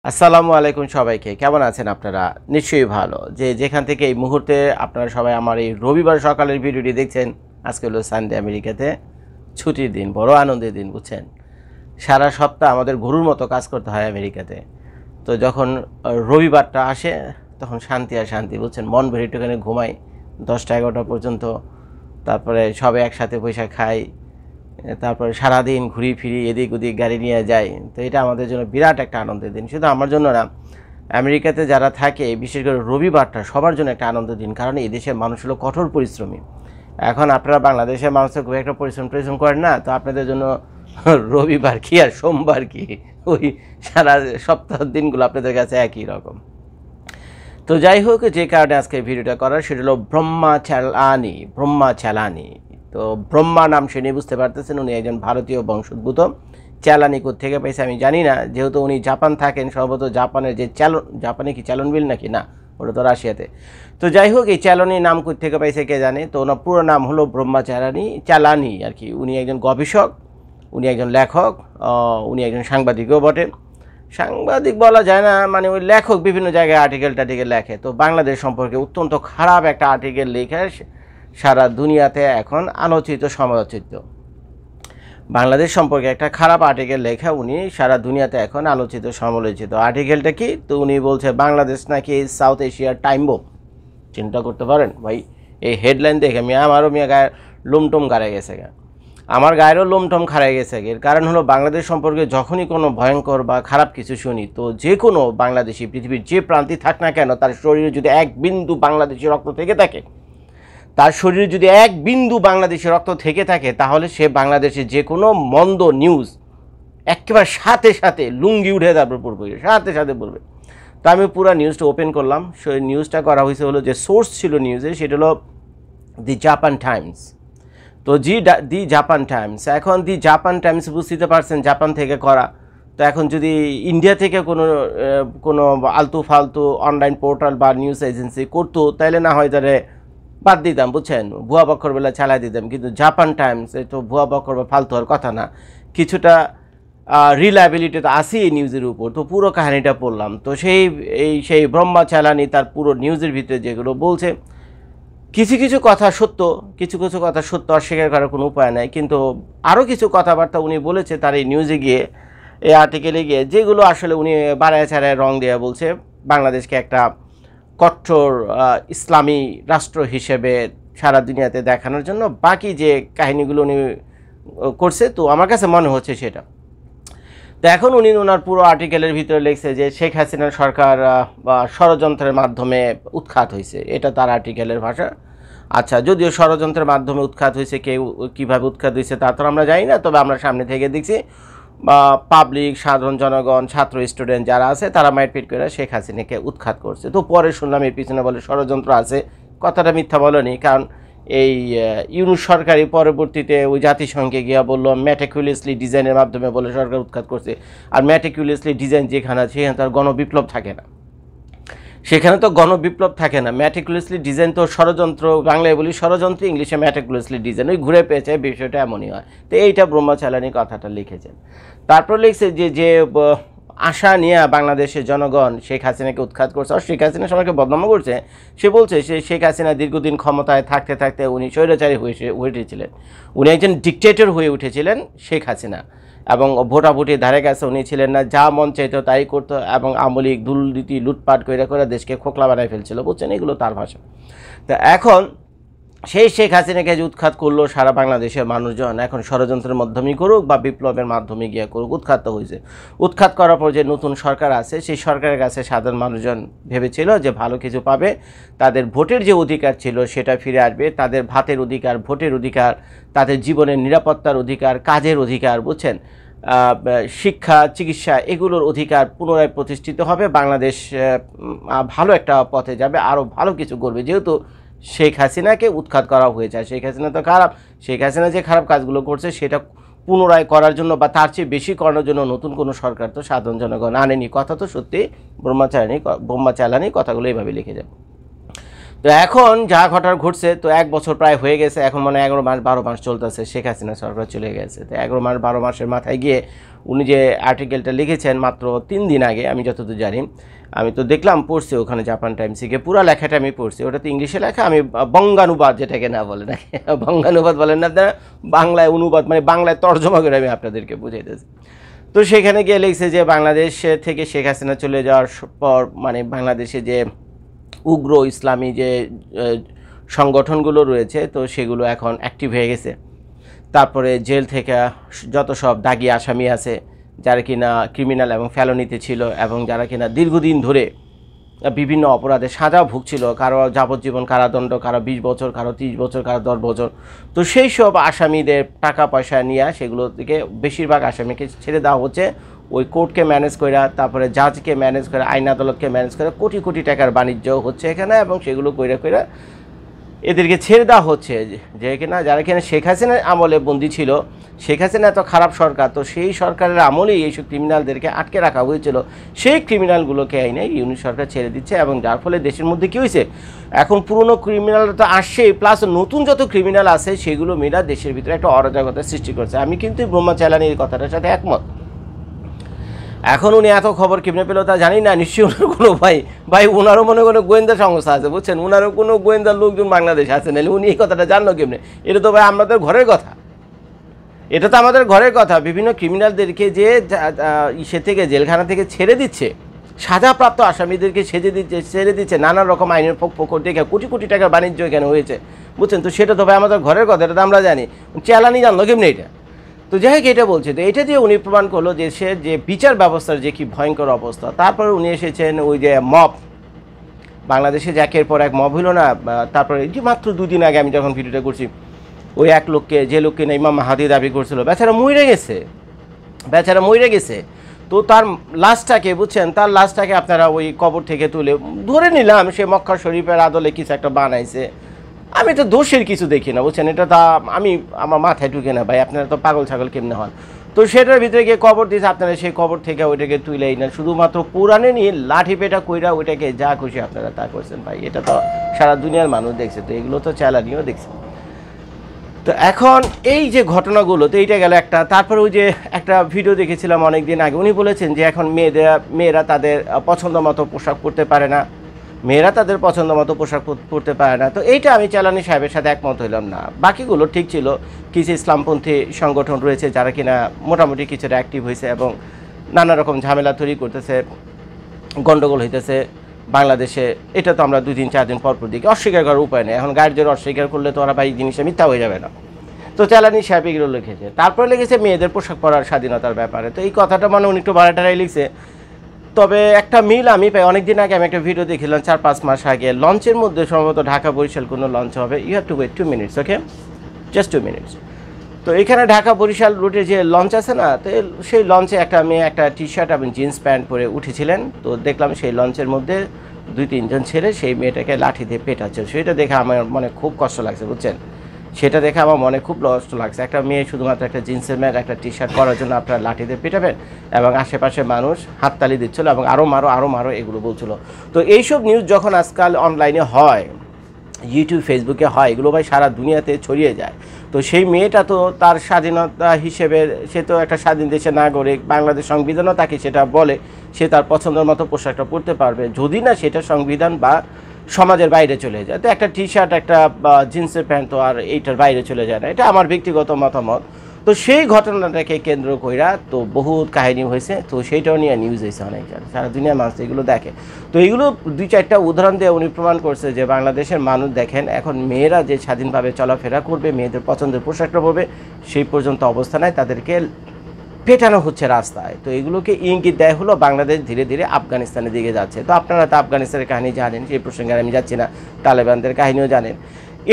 আসসালামু আলাইকুম সবাইকে। কেমন আছেন আপনারা? নিশ্চয়ই ভালো। যেখান থেকে এই মুহূর্তে আপনারা সবাই আমার এই রবিবার সকালের ভিডিওটি দেখছেন। আজকে হলো সানডে, আমেরিকাতে ছুটির দিন, বড় আনন্দের দিন বুঝছেন। সারা সপ্তাহ আমাদের গরুর মতো কাজ করতে হয় আমেরিকাতে। তো যখন রবিবারটা আসে তখন শান্তি আর শান্তি বুঝছেন। মন ভরে একটুখানি ঘুমাই 10টা-11টা পর্যন্ত। তারপরে সবাই একসাথে বসে খাই। তারপরে সারাদিন ঘুরি ফিরি, এদিক ওদিক গাড়ি নিয়ে যাই। তো এটা আমাদের জন্য বিরাট একটা আনন্দের দিন। শুধু আমার জন্য না, আমেরিকাতে যারা থাকে বিশেষ করে রবিবারটা সবার জন্য একটা আনন্দের দিন। কারণ এই দেশের মানুষ হলো কঠোর পরিশ্রমী। এখন আপনারা বাংলাদেশের মানুষের খুব একটা পরিশ্রম করেন না, তো আপনাদের জন্য রবিবার কি আর সোমবার কি, ওই সারা সপ্তাহের দিনগুলো আপনাদের কাছে একই রকম। তো যাই হোক, যে কারণে আজকে ভিডিওটা করার সেটা হলো ব্রহ্মা চালানি। তো ব্রহ্মা নাম শুনে বুঝতে পারতেছেন উনি একজন ভারতীয় বংশোদ্ভূত। চালানি থেকে পাইছে আমি জানি না, যেহেতু উনি জাপান থাকেন, সম্ভবত জাপানের যে জাপানে কি চ্যালনবিল নাকি না, ওটা তো রাশিয়াতে। তো যাই হোক, এই চ্যালনি নাম থেকে পাইছে কে জানে। তো ওনার পুরো নাম হলো চালানি আর কি। উনি একজন গবেষক, উনি একজন লেখক, উনি একজন সাংবাদিকও বটে। সাংবাদিক বলা যায় না, মানে ওই লেখক বিভিন্ন জায়গায় আর্টিকেল লেখে। তো বাংলাদেশ সম্পর্কে অত্যন্ত খারাপ একটা আর্টিকেল লিখে সারা দুনিয়াতে এখন আলোচিত সমালোচিত। বাংলাদেশ সম্পর্কে একটা খারাপ আর্টিকেল লেখা উনি সারা দুনিয়াতে এখন আলোচিত সমালোচিত। আর্টিকেলটা কি? তো উনি বলছে বাংলাদেশ নাকি সাউথ এশিয়ার টাইম বোম। চিন্তা করতে পারেন ভাই, এই হেডলাইন দেখে আমারও গায়ে লোমটোম গাড়ে গেছে। আমার গায়েরও লোমটম খাড়াই গেছে। এর কারণ হলো বাংলাদেশ সম্পর্কে যখনই কোনো ভয়ঙ্কর বা খারাপ কিছু শুনি, তো যে কোনো বাংলাদেশি পৃথিবীর যে প্রান্তে থাক না কেন, তার শরীরে যদি এক বিন্দু বাংলাদেশি রক্ত থেকে থাকে, তাহলে সে বাংলাদেশে যে কোনো মন্দ নিউজ একেবারে সাথে সাথে লুঙ্গি উঠে তারপর পড়বে, সাথে পড়বে। তো আমি পুরো নিউজটা ওপেন করলাম। সেই নিউজটা করা হয়েছে হলো, যে সোর্স ছিল নিউজে সেটা হলো দি জাপান টাইমস। তো দি জাপান টাইমস, এখন দি জাপান টাইমস বুঝতে পারছেন জাপান থেকে করা। তো এখন যদি ইন্ডিয়া থেকে কোনো আলতু ফালতু অনলাইন পোর্টাল বা নিউজ এজেন্সি করতো, তাইলে না হয় তাহলে বাদ দিতাম বুঝছেন, ভুয়া বক্কর বেলা চালাই দিতাম। কিন্তু জাপান টাইমস তো ভুয়া বক্কর বা ফালতু হওয়ার কথা না, কিছুটা রিলায়েবিলিটি তো আসি এই নিউজের উপর। তো পুরো কাহিনিটা পড়লাম। তো সেই ব্রহ্মা চালানি তার পুরো নিউজের ভিতরে যেগুলো বলছে, কিছু কথা সত্য, কিছু কথা সত্য অস্বীকার করার কোনো উপায় নাই। কিন্তু আরও কিছু কথাবার্তা উনি বলেছে তার এই নিউজে গিয়ে, এই আর্টিকেলে গিয়ে, যেগুলো আসলে উনি বাড়ায় ছাড়ায় রং দেওয়া বলছে বাংলাদেশকে একটা কঠোর ইসলামী রাষ্ট্র হিসেবে সারা দুনিয়াতে দেখানোর জন্য। বাকি যে কাহিনীগুলো উনি করছে, তো আমার কাছে মনে হচ্ছে সেটা। তো এখন উনি ওনার পুরো আর্টিকেলের ভিতরে লিখছে যে শেখ হাসিনার সরকার ষড়যন্ত্রের মাধ্যমে উৎখাত হয়েছে, এটা তার আর্টিকেলের ভাষা। আচ্ছা, যদিও ষড়যন্ত্রের মাধ্যমে উৎখাত হয়েছে, কেউ কীভাবে উৎখাত হয়েছে তা তো আমরা জানি না, তবে আমরা সামনে থেকে দেখছি বা পাবলিক, সাধারণ জনগণ, ছাত্র, স্টুডেন্ট যারা আছে তারা মাইটপিট করে শেখ হাসিনাকে উৎখাত করছে। তো পরে শুনলাম এর পিছনে বলে ষড়যন্ত্র আছে। কথাটা মিথ্যা বলেনি, কারণ এই ইউনূস সরকারই পরবর্তীতে ওই জাতিসংঘে গিয়া বললো ম্যাটিকুলাসলি ডিজাইনের মাধ্যমে বলে সরকার উৎখাত করছে। আর ম্যাটিকুলাসলি ডিজাইন যেখানে আছে সেখানে তার গণবিপ্লব থাকে না, সেখানে তো গণবিপ্লব থাকে না। ম্যাটিকুলাসলি ডিজাইন তো ষড়যন্ত্র, বাংলায় বলি ষড়যন্ত্র, ইংলিশে ম্যাটিকুলাসলি ডিজাইন, ওই ঘুরে পেয়েছে, বিষয়টা এমনই হয়। তো এইটা ব্রহ্মচালানি কথাটা লিখেছেন। তারপর লিখছে যে আশা নিয়ে বাংলাদেশের জনগণ শেখ হাসিনাকে উৎখাত করছে, আর শেখ হাসিনা সবাইকে বদনাম করছে। সে বলছে শেখ হাসিনা দীর্ঘদিন ক্ষমতায় থাকতে থাকতে উনি স্বৈরাচারী হয়ে উঠেছিলেন, উনি একজন ডিকটেটর হয়ে উঠেছিলেন শেখ হাসিনা, এবং ভোটাভুটি ধারে কাছে উনি ছিলেন না, যা মন চাইতো তাই করতো, এবং আমলিক দুর্নীতি লুটপাট করে দেশকে খোকলা বানায় ফেলছিল বুঝছেন, এগুলো তার ভাষা। তো এখন সেই শেখ হাসিনাকে যে উৎখাত করলো সারা বাংলাদেশের মানুষজন, এখন ষড়যন্ত্রের মাধ্যমেই করুক বা বিপ্লবের মাধ্যমে গিয়ে করুক, উৎখাত হয়েছে। উৎখাত করার পর যে নতুন সরকার আছে, সেই সরকারের কাছে সাধারণ মানুষজন ভেবেছিল যে ভালো কিছু পাবে, তাদের ভোটের যে অধিকার ছিল সেটা ফিরে আসবে, তাদের ভাতের অধিকার, ভোটের অধিকার, তাদের জীবনের নিরাপত্তার অধিকার, কাজের অধিকার বুঝছেন, শিক্ষা, চিকিৎসা, এগুলোর অধিকার পুনরায় প্রতিষ্ঠিত হবে। বাংলাদেশ ভালো একটা পথে যাবে, আরও ভালো কিছু করবে। যেহেতু শেখ হাসিনাকে উৎখাত করা হয়েছে, শেখ হাসিনা তো খারাপ, শেখ হাসিনা যে খারাপ কাজগুলো করছে সেটা পুনরায় করার জন্য বা তার চেয়ে বেশি করার জন্য নতুন কোনো সরকার তো সাধারণ জনগণ আনেনি। কথা তো সত্যি, ব্রহ্মচালানি কথাগুলো এইভাবে লিখে যাবে। তো এখন যা ঘটার ঘটছে, তো 1 বছর প্রায় হয়ে গেছে, এখন মানে 11 মাস 12 মাস চলতেছে, শেখ হাসিনা সরকার চলে গেছে। তো 11 মাস 12 মাসের মাথায় গিয়ে উনি যে আর্টিকেলটা লিখেছেন মাত্র 3 দিন আগে, আমি যতদূর জানি, আমি তো দেখলাম, পড়ছি ওখানে জাপান টাইমসে গিয়ে, পুরো লেখাটা আমি পড়ছি। ওটা তো ইংলিশে লেখা, আমি বঙ্গানুবাদ যেটাকে না বলে নাকি বঙ্গানুবাদ বলেন না আপনারা, বাংলায় অনুবাদ মানে বাংলায় তর্জমা করে আমি আপনাদেরকে বুঝাইতেছি। তো সেখানে গিয়ে লিখছে যে বাংলাদেশ থেকে শেখ হাসিনা চলে যাওয়ার পর মানে বাংলাদেশে যে উগ্র ইসলামী যে সংগঠনগুলো রয়েছে, তো সেগুলো এখন অ্যাক্টিভ হয়ে গেছে। তারপরে জেল থেকে যত সব দাগি আসামি আছে, যারা কিনা ক্রিমিনাল এবং ফেলনিতে ছিল এবং যারা কিনা দীর্ঘদিন ধরে বিভিন্ন অপরাধে সাজা ভুগছিল, কারো যাবজ্জীবন কারাদণ্ড, কারো 20 বছর, কারো 30 বছর, কারো 10 বছর। তো সেই সব আসামিদের টাকা পয়সা নিয়ে সেগুলো থেকে বেশিরভাগ আসামিকে ছেড়ে দেওয়া হচ্ছে। ওই কোর্টকে ম্যানেজ করে, তারপরে জাজকে ম্যানেজ করে, আইন আদালতকে ম্যানেজ করে কোটি কোটি টাকার বাণিজ্য হচ্ছে এখানে, এবং সেগুলো কইরা কইরা এদেরকে ছেড়ে দেওয়া হচ্ছে। যে কিনা যারা কিনা শেখ হাসিনার আমলে বন্দী ছিল, শেখ হাসিনা এত খারাপ সরকার, তো সেই সরকারের আমলেই এইসব ক্রিমিনালদেরকে আটকে রাখা হয়েছিল, সেই ক্রিমিনালগুলোকে আইনে ইউনিট সরকার ছেড়ে দিচ্ছে। এবং যার ফলে দেশের মধ্যে কী হয়েছে, এখন পুরনো ক্রিমিনাল তো আসছেই, প্লাস নতুন যত ক্রিমিনাল আছে সেগুলো মেয়েরা দেশের ভিতরে একটা অরাজকতা সৃষ্টি করছে। আমি কিন্তু ব্রহ্মা চালানির কথাটার সাথে একমত। এখন উনি এত খবর কেমনে পেল তা জানি না, নিশ্চয়ই ওনার কোনো ভাই ওনারও মনে কোনো গোয়েন্দা সংস্থা আছে, বুঝছেন, ওনারও কোনো গোয়েন্দার লোকজন বাংলাদেশে আছে, নাহলে উনি এই কথাটা জানলো কেমনে? এটা তো ভাই আমাদের ঘরের কথা, এটা তো আমাদের ঘরের কথা। বিভিন্ন ক্রিমিনালদেরকে যে ইসে থেকে জেলখানা থেকে ছেড়ে দিচ্ছে, সাজাপ্রাপ্ত আসামিদেরকে ছেড়ে দিচ্ছে নানা রকম আইনের পক্ষ থেকে, কোটি কোটি টাকার বাণিজ্য এখানে হয়েছে, বুঝছেন। তো সেটা তো ভাই আমাদের ঘরের কথা, এটা তো আমরা জানি, চালানি জানলো কেমনি এটা? তো যাই হোক, এটা বলছে, তো এটা দিয়ে উনি প্রমাণ করলো যে সে যে বিচার ব্যবস্থার যে কি ভয়ঙ্কর অবস্থা। তারপরে উনি এসেছেন ওই যে মব, বাংলাদেশে যে একের পর এক মব হলো না, তারপরে এই যে মাত্র 2 দিন আগে আমি যখন ভিডিওটা করছি, ওই এক লোককে, যে লোককে না ইমাম মাহাদি দাবি করছিল, বেচারা মরে গেছে। তো তার লাশটাকে, বুঝছেন, তার লাশটাকে আপনারা ওই কবর থেকে তুলে ধরে নিলাম সে মক্কা শরীফের আদলে কিছু একটা বানাইছে। আমি তো দোষের কিছু দেখি না, বুঝছেন, এটা তা আমার মাথায় ঢুকে না ভাই, আপনারা তো পাগল ছাগল কেমনে হন। তো সেটার ভিতরে গিয়ে কবর দিয়েছে, আপনারা সেই কবর থেকে ওইটাকে তুলেই না, শুধুমাত্র পুরাণে নিয়ে লাঠি পেটা কইরা ওইটাকে যা খুশি আপনারা তা করছেন ভাই। এটা তো সারা দুনিয়ার মানুষ দেখছে, তো এগুলো তো চালানিও দেখছে। তো এখন এই যে ঘটনাগুলো, তো এইটা গেল একটা। তারপরে ওই যে একটা ভিডিও দেখেছিলাম অনেক দিন আগে, উনি বলেছেন যে এখন মেয়েরা তাদের পছন্দ মতো পোশাক পরতে পারে না, পরতে পারে না। তো এইটা আমি চালানি সাহেবের সাথে একমত হইলাম না। বাকিগুলো ঠিক ছিল, কিছু ইসলামপন্থী সংগঠন রয়েছে যারা কিনা মোটামুটি কিছুটা অ্যাক্টিভ হয়েছে এবং নানা রকম ঝামেলা তৈরি করতেছে, গণ্ডগোল হইতেছে বাংলাদেশে। এটা তো আমরা 2-4 দিন পর দিকে অস্বীকার করার উপায় নেই। এখন গার্জের অস্বীকার করলে তো ওরা ভাই জিনিসটা মিথ্যা হয়ে যাবে না। তো চালানি সাহেব এগুলো লিখেছে। তারপরে লিখেছে মেয়েদের পোশাক পরার স্বাধীনতার ব্যাপারে। তো এই কথাটা মানে উনি একটু বাড়াটারাই লিখছে। তবে একটা মিল আমি পাই, অনেকদিন আগে আমি একটা ভিডিও দেখলাম 4-5 মাস আগে, লঞ্চের মধ্যে সম্ভবত ঢাকা বরিশাল কোনো লঞ্চ হবে, you have to wait 2 minutes, okay, just 2 minutes. তো এখানে ঢাকা বরিশাল রুটে যে লঞ্চ আছে না, তো সেই লঞ্চে একটা মেয়ে একটা টি-শার্ট এবং জিন্স প্যান্ট পরে উঠেছিলেন। তো দেখলাম সেই লঞ্চের মধ্যে 2-3 জন ছেলে সেই মেয়েটাকে লাঠি দিয়ে পেটাচ্ছে। সেটা দেখে আমার মনে খুব কষ্ট লাগছে, বুঝছেন, সেটা দেখে আমার মনে খুব কষ্ট লাগছে। একটা মেয়ে শুধুমাত্র একটা জিন্সের প্যান্ট একটা টি-শার্ট পরার জন্য আপনারা লাঠি দিয়ে পেটাবেন, এবং আশেপাশে মানুষ হাততালি দিচ্ছিল এবং আরও মারো এগুলো বলছিল। তো এইসব নিউজ যখন আজকাল অনলাইনে হয়, ইউটিউব ফেসবুকে হয়, এগুলো ভাই সারা দুনিয়াতে ছড়িয়ে যায়। তো সেই মেয়েটা তো তার স্বাধীনতা হিসেবে, সে তো একটা স্বাধীন দেশের নাগরিক, বাংলাদেশ সংবিধানও তাকে সেটা বলে, সে তার পছন্দের মতো পোশাকটা পরতে পারবে, যদি না সেটা সংবিধান বা সমাজের বাইরে চলে যায়। তো একটা টি-শার্ট একটা জিন্সের প্যান্ট তো আর এইটার বাইরে চলে যায় না, এটা আমার ব্যক্তিগত মতামত। তো সেই ঘটনাটাকে কেন্দ্র কইরা তো বহুত কাহিনী হয়েছে, তো সেইটাও নিয়ে নিউজ হয়েছে অনেক, সারা দুনিয়ার মানুষ এগুলো দেখে। তো এইগুলো 2-4টা উদাহরণ দিয়ে উনি প্রমাণ করছে যে বাংলাদেশের মানুষ দেখেন এখন মেয়েরা যে স্বাধীনভাবে চলাফেরা করবে, মেয়েদের পছন্দের পোশাকটা পরবে, সেই পর্যন্ত অবস্থা নাই, তাদেরকে পেটানো হচ্ছে রাস্তায়। তো এগুলোকে ইঙ্গিত দেয় হলো বাংলাদেশ ধীরে ধীরে আফগানিস্তানের দিকে যাচ্ছে। তো আপনারা তো আফগানিস্তানের কাহিনী জানেন, সেই প্রসঙ্গে আমি যাচ্ছি না, তালেবানদের কাহিনীও জানেন।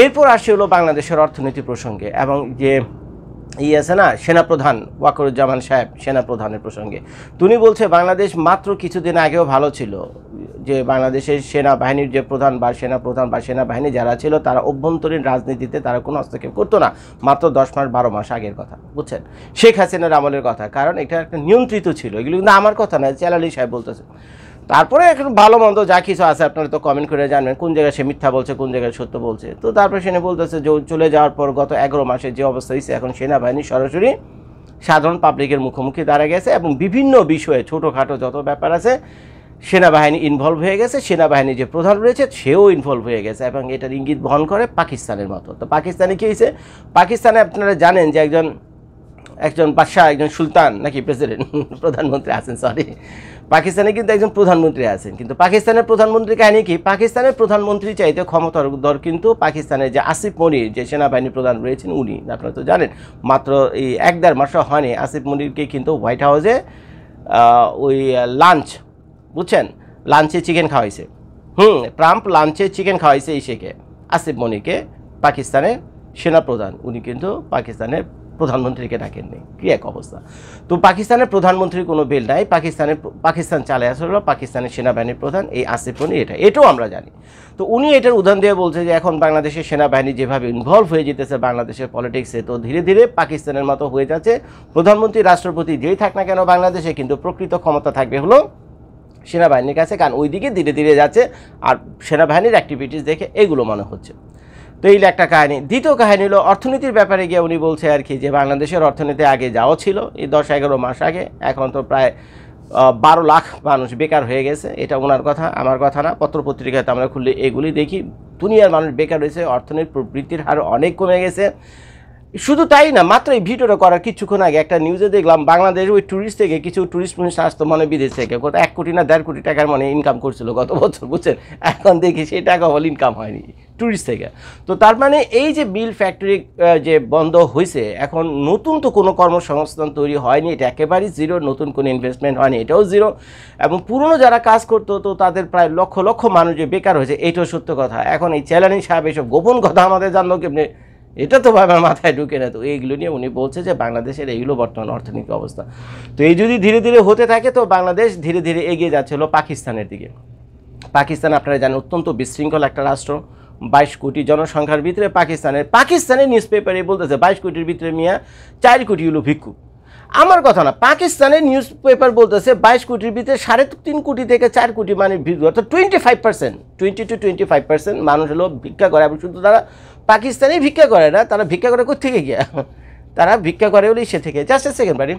এরপর আসে হলো বাংলাদেশের অর্থনীতি প্রসঙ্গে, এবং যে আছে না সেনাপ্রধান ওয়াকারুজ্জামান সাহেব, সেনাপ্রধানের প্রসঙ্গে। তিনি বলছে বাংলাদেশ মাত্র কিছুদিন আগেও ভালো ছিল, যে বাংলাদেশের সেনাবাহিনীর যে প্রধান বা সেনাপ্রধান বা সেনাবাহিনী যারা ছিল তারা অভ্যন্তরীণ রাজনীতিতে তারা কোনো হস্তক্ষেপ করতো না, মাত্র 10 মাস 12 মাস আগের কথা, বুঝছেন, শেখ হাসিনার আমলের কথা, কারণ এটা একটা নিয়ন্ত্রিত ছিল, এগুলো কিন্তু আমার কথা না, চেলালি সাহেব বলতেছে। তারপরে এখন ভালো মন্দ যা কিছু আছে আপনারা তো কমেন্ট করে জানবেন কোন জায়গায় সে মিথ্যা বলছে কোন জায়গায় সত্য বলছে। তো তারপরে সে বলতেছে যে চলে যাওয়ার পর গত 11 মাসে যে অবস্থা হয়েছে, এখন সেনাবাহিনী সরাসরি সাধারণ পাবলিকের মুখোমুখি দাঁড়া গেছে এবং বিভিন্ন বিষয়ে ছোটোখাটো যত ব্যাপার আছে সেনাবাহিনী ইনভলভ হয়ে গেছে, সেনাবাহিনী যে প্রধান রয়েছে সেও ইনভলভ হয়ে গেছে এবং এটার ইঙ্গিত বহন করে পাকিস্তানের মতো। তো পাকিস্তানে কী হয়েছে, পাকিস্তানে আপনারা জানেন যে একজন বাদশাহ, একজন সুলতান নাকি প্রেসিডেন্ট প্রধানমন্ত্রী আছেন, সরি, পাকিস্তানে কিন্তু একজন প্রধানমন্ত্রী আছেন, কিন্তু পাকিস্তানের প্রধানমন্ত্রীর কাহিনী কি, পাকিস্তানের প্রধানমন্ত্রী চাইতে ক্ষমতার দর কিন্তু পাকিস্তানের যে আসিফ মনির যে সেনাবাহিনী প্রধান রয়েছেন উনি, আপনারা তো জানেন মাত্র এই 1-1.5 মাসও হয়নি আসিফ মনিরকে কিন্তু হোয়াইট হাউসে ওই লাঞ্চ, বুঝছেন, লাঞ্চে চিকেন খাওয়াইছে, ট্রাম্প লাঞ্চে চিকেন খাওয়াইছে ইসেকে, আসিফ মনিরকে, পাকিস্তানের সেনাপ্রধান, উনি কিন্তু পাকিস্তানের প্রধানমন্ত্রীকে ডাকেননি, কি এক অবস্থা। তো পাকিস্তানের প্রধানমন্ত্রীর কোনো বেল নাই, পাকিস্তান চালে আসলে পাকিস্তানের সেনাবাহিনীর প্রধান এই আসিফ মনির, এটাও আমরা জানি। তো উনি এটার উদাহরণ দিয়ে বলছে যে এখন বাংলাদেশের সেনাবাহিনী যেভাবে ইনভলভ হয়ে যেতেছে বাংলাদেশের পলিটিক্সে, তো ধীরে ধীরে পাকিস্তানের মতো হয়ে যাচ্ছে, প্রধানমন্ত্রী রাষ্ট্রপতি যেই থাক না কেন বাংলাদেশে কিন্তু প্রকৃত ক্ষমতা থাকবে হলো সেনাবাহিনীর কাছে, কারণ ওই দিকে ধীরে ধীরে যাচ্ছে আর সেনাবাহিনীর অ্যাক্টিভিটিস দেখে এগুলো মনে হচ্ছে। তো এই একটা কাহিনী। দ্বিতীয় কাহিনী হলো অর্থনীতির ব্যাপারে গিয়ে উনি বলছে আর কি যে বাংলাদেশের অর্থনীতি আগে যাওয়া ছিল এই 10-11 মাস আগে, এখন তো প্রায় 12 লাখ মানুষ বেকার হয়ে গেছে, এটা ওনার কথা, আমার কথা না। পত্রপত্রিকাতে আমরা খুললে এগুলি দেখি, দুনিয়ার মানুষ বেকার হয়েছে, অর্থনীতির প্রবৃত্তির হার অনেক কমে গেছে। শুধু তাই না, মাত্র এই ভিডিওটা করার কিছুক্ষণ আগে একটা নিউজে দেখলাম বাংলাদেশ ওই ট্যুরিস্ট থেকে কিছু ট্যুরিস্ট আসতো মানে বিদেশ থেকে, কত 1 কোটি না 1.5 কোটি টাকার মানে ইনকাম করছিল গত বছর, বুঝছেন, এখন দেখি সেই টাকা বল ইনকাম হয়নি ট্যুরিস্ট থেকে। তো তার মানে এই যে মিল ফ্যাক্টরি যে বন্ধ হয়েছে, এখন নতুন তো কোনো কর্মসংস্থান তৈরি হয়নি, এটা একেবারেই জিরো, নতুন কোনো ইনভেস্টমেন্ট হয়নি, এটাও জিরো, এবং পুরনো যারা কাজ করতো তো তাদের প্রায় লক্ষ লক্ষ মানুষ যে বেকার হয়েছে, এটাও সত্য কথা। এখন এই চ্যালেঞ্জ সাহেব এসব গোপন কথা আমাদের জানলো কেমনি, এটা তো ভাবে মাথায় ঢুকে না। তো এইগুলো নিয়ে উনি বলছে যে বাংলাদেশের এইগুলো বর্তমান অর্থনৈতিক অবস্থা। তো এই যদি ধীরে ধীরে হতে থাকে তো বাংলাদেশ ধীরে ধীরে এগিয়ে যাচ্ছে হলো পাকিস্তানের দিকে। পাকিস্তান আপনারা জানেন অত্যন্ত বিশৃঙ্খল একটা রাষ্ট্র, 22 কোটি জনসংখ্যার ভিতরে পাকিস্তানের নিউজ পেপারে বলতেছে 22 কোটির ভিতরে মিয়া 4 কোটি হলো ভিক্ষু। আমার কথা না, পাকিস্তানের নিউজ পেপার বলতেছে 22 কোটির ভিতরে 3.5 কোটি থেকে 4 কোটি মানে ভিক্ষু, অর্থাৎ 25%, 20-25% মানুষ হলো ভিক্ষা করে। এবং শুধু তারা পাকিস্তানেই ভিক্ষা করে না, তারা ভিক্ষা করে কোথেকে গিয়া, তারা ভিক্ষা করে হলে সে থেকে, জাস্ট এ সেকেন্ড বাড়ি,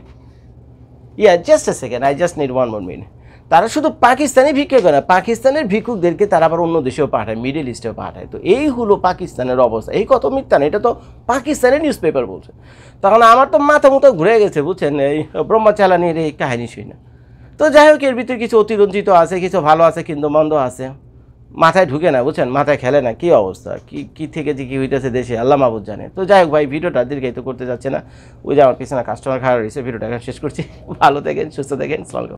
just a second, I just need 1 more minute। তারা শুধু পাকিস্তানে ভিক্ষা করে না, পাকিস্তানের ভিক্ষুকদেরকে তারা আবার অন্য দেশেও পাঠায়, মিডল ইস্টেও পাঠায়। তো এই হলো পাকিস্তানের অবস্থা। এই কত মিথ্যা না, এটা তো পাকিস্তানের নিউজ পেপার বলছে। তখন আমার তো মাথা মতো ঘুরে গেছে, বুঝছেন, এই ব্রহ্মচালানির এই কাহিনী শুই না। তো যাই হোক, এর ভিতরে কিছু অতিরঞ্জিত আছে, কিছু ভালো আছে, কিন্তু মন্দ আছে, মাথায় ঢুকে না, বুঝছেন, মাথায় খেলে না, কী অবস্থা, কি থেকে যে কী হইতেছে দেশে আল্লাহ মাহবুব জানে। তো যাই হোক ভাই, ভিডিওটা দীর্ঘায়িত করতে যাচ্ছে না, ওই যে আমার পিছনে কাস্টমার খারাপ রয়েছে, ভিডিওটা শেষ করছি। ভালো থাকেন, সুস্থ থাকেন, আসসালামু আলাইকুম।